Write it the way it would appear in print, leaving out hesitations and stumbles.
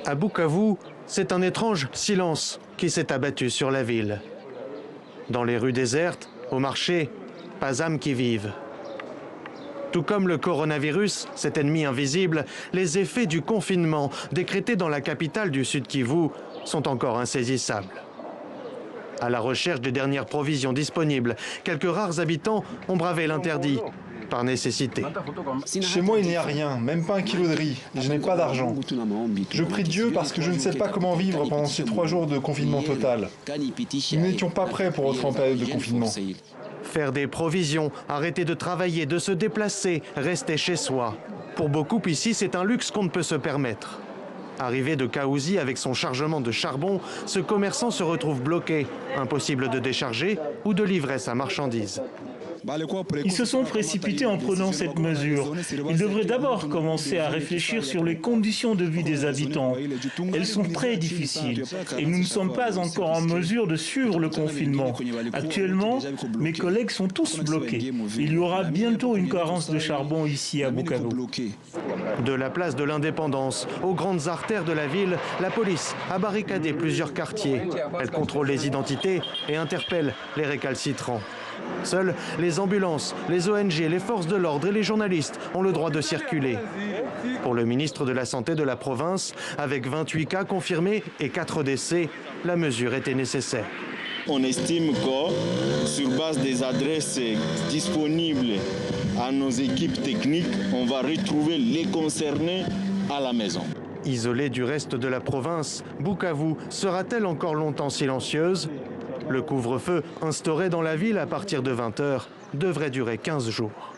À Bukavu, c'est un étrange silence qui s'est abattu sur la ville. Dans les rues désertes, au marché, pas âme qui vive. Tout comme le coronavirus, cet ennemi invisible, les effets du confinement décrété dans la capitale du Sud Kivu sont encore insaisissables. À la recherche des dernières provisions disponibles, quelques rares habitants ont bravé l'interdit, par nécessité. Chez moi, il n'y a rien, même pas un kilo de riz, et je n'ai pas d'argent. Je prie Dieu parce que je ne sais pas comment vivre pendant ces 3 jours de confinement total. Nous n'étions pas prêts pour entrer en période de confinement. Faire des provisions, arrêter de travailler, de se déplacer, rester chez soi. Pour beaucoup ici, c'est un luxe qu'on ne peut se permettre. Arrivé de Kaouzi avec son chargement de charbon, ce commerçant se retrouve bloqué, impossible de décharger ou de livrer sa marchandise. Ils se sont précipités en prenant cette mesure. Ils devraient d'abord commencer à réfléchir sur les conditions de vie des habitants. Elles sont très difficiles et nous ne sommes pas encore en mesure de suivre le confinement. Actuellement, mes collègues sont tous bloqués. Il y aura bientôt une carence de charbon ici à Bukavu. De la place de l'Indépendance aux grandes artères de la ville, la police a barricadé plusieurs quartiers. Elle contrôle les identités et interpelle les récalcitrants. Seules les ambulances, les ONG, les forces de l'ordre et les journalistes ont le droit de circuler. Pour le ministre de la Santé de la province, avec 28 cas confirmés et 4 décès, la mesure était nécessaire. On estime que, sur base des adresses disponibles à nos équipes techniques, on va retrouver les concernés à la maison. Isolée du reste de la province, Bukavu sera-t-elle encore longtemps silencieuse ? Le couvre-feu instauré dans la ville à partir de 20 h devrait durer 15 jours.